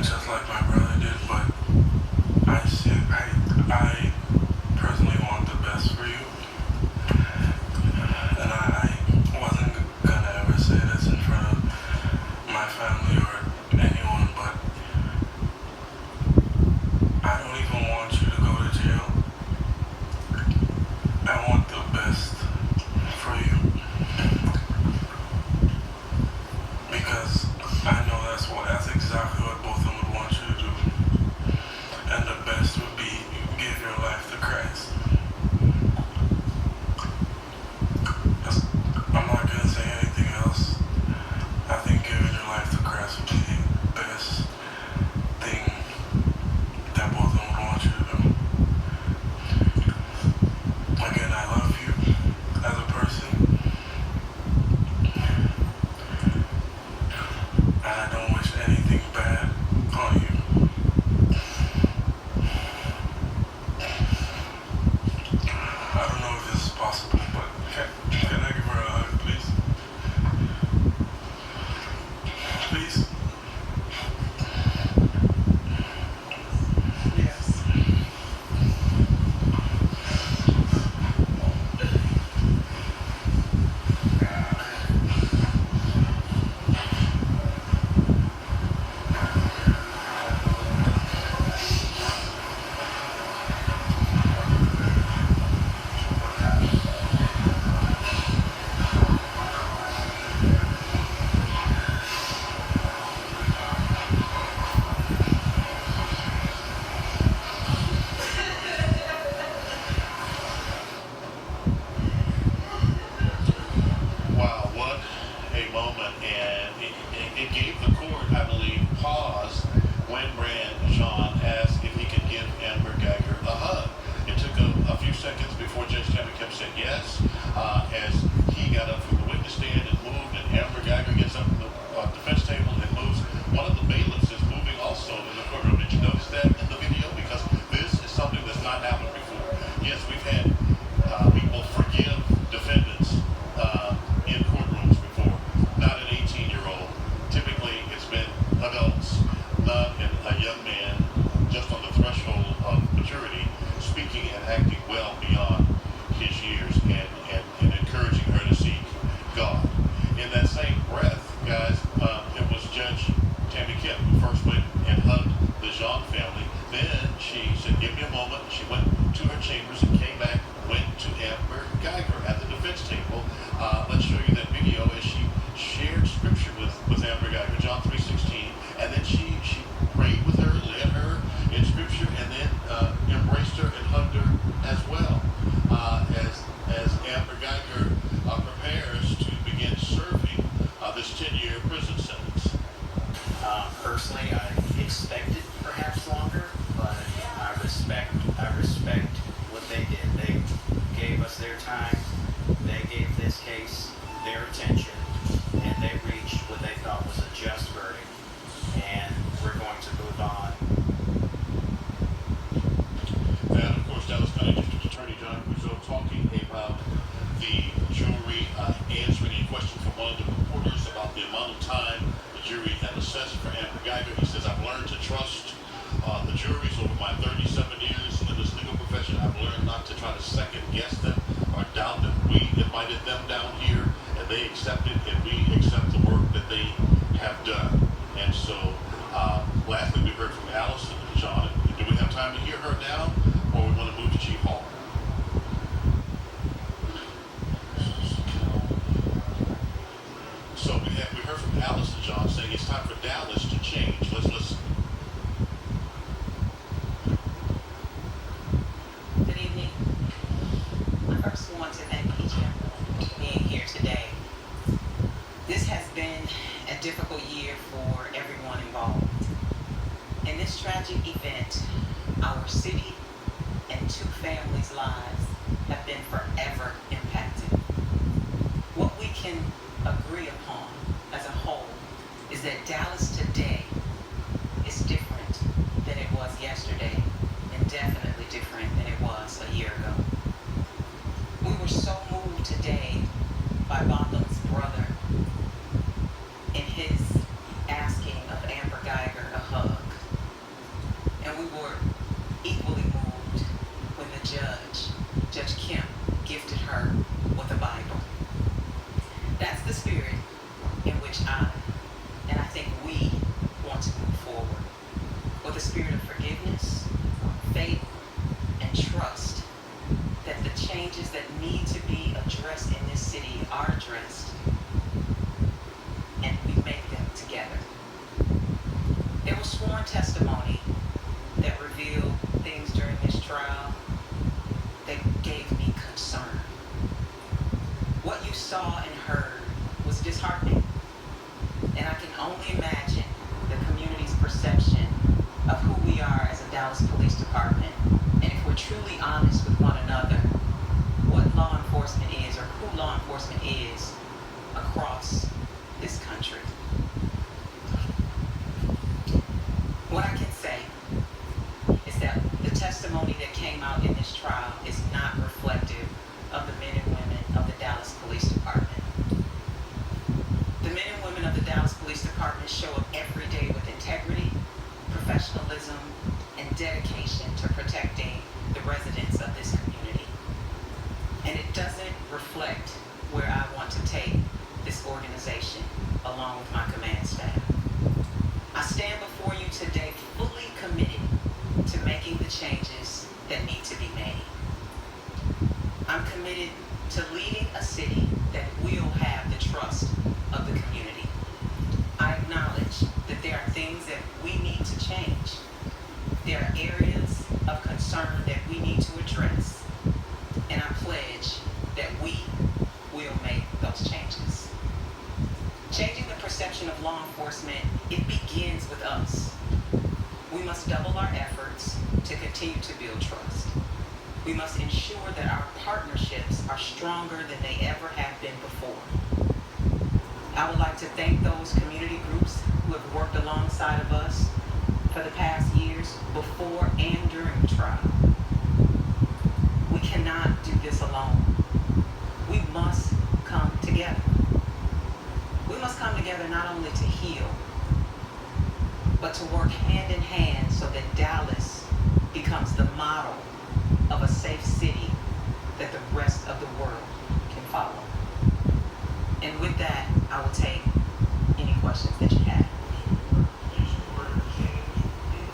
just like my brother did, but I personally want the best for you, and I wasn't gonna ever say this in front of my family or anyone, but I don't even want you to go to jail. I want the best for you because I know that's exactly what both of them would want you to do, and the best would be give your life to Christ. I'm not gonna say anything else. I think giving your life to Christ would be the best thing that both of them would want you to do. Again, I love you as a person, and I don't wish anything bad on you. I don't know if this is possible, but can I give her a hug, please? Please? Yes. Wow, what a moment. And it gave the court, I believe, pause when Brand Jean asked if he could give Amber Geiger a hug. It took a few seconds before Judge Tammy Kemp said yes, as he got up from the witness stand and moved, and Amber Geiger gets up from the defense table and moves. One of the bailiffs is moving also in the courtroom. Did you notice that in the video? Because this is something that's not happened before. Yes, we've had people forgive defendants in courtrooms before, not an 18-year-old. Typically, it's been adults, not a young man just on the threshold of maturity, speaking and acting well beyond his years and encouraging her to seek God. In that same breath, guys, it was Judge Tammy Kemp who first went and hugged the Jean family. Then she said, "Give me a moment." She went to her chambers and came back, went to Amber Geiger at the defense table. Let's show you that video as she shared scripture with Amber Geiger, John 3:16, and then she prayed with her, led her in scripture, and then embraced her and hugged her as well. As Amber Geiger prepares to begin serving this 10-year prison sentence. Personally, I expected perhaps longer, but I respect what they did. They gave us their time. They gave this case their attention, and they reached what they thought was a just verdict. And we're going to move on. And of course, Dallas County District Attorney John Guzzo talking about the jury answering a question from one of the reporters about the amount of time the jury had assessed for Amber Geiger. He says, "I've learned to trust the juries over my 37 years in this legal profession. I've learned not to try to second guess them or doubt them. We invited them down here, and they accepted, and we accept the work that they have done." And so, lastly, we heard from Allison and John. Do we have time to hear her now, or we want to move to Chief Hall? So we heard from Allison, John, saying it's time for Dallas to change. Let's listen. Good evening. I first want to thank each of you for being here today. This has been a difficult year for everyone involved. In this tragic event, our city and two families' lives have been forever impacted. What we can agree upon as a whole is that Dallas today is different than it was yesterday, and definitely different than it was a year ago. We were so moved today by Botham's brother in his asking of Amber Geiger a hug. a spirit of forgiveness, faith, and trust that the changes that need to be addressed in this city are addressed, and we make them together. There was sworn testimony that revealed things during this trial that gave me concern. What you saw and heard was disheartening, and I can only imagine the community's perception of who we are as a Dallas Police Department, and if we're truly honest with one another, what law enforcement is or who law enforcement is across this country. What I can say is that the testimony that came out in this trial is not reflective of the men and women of the Dallas Police Department. The men and women of the Dallas Police Department show up every day with integrity, professionalism, and dedication to protecting the residents of this community. And it doesn't reflect where I want to take this organization along with my command staff. I stand before you today fully committed to making the changes that need to be made. I'm committed to leading a city that will have the trust of the community. I acknowledge that there are things that we need to change. There are areas of concern that we need to address, and I pledge that we will make those changes. Changing the perception of law enforcement, it begins with us. We must double our efforts to continue to build trust. We must ensure that our partnerships are stronger than they ever have been before. I would like to thank those community groups who have worked alongside of us for the past years, before and during the trial. We cannot do this alone. We must come together. We must come together not only to heal, but to work hand in hand so that Dallas becomes the model of a safe city that the rest of the world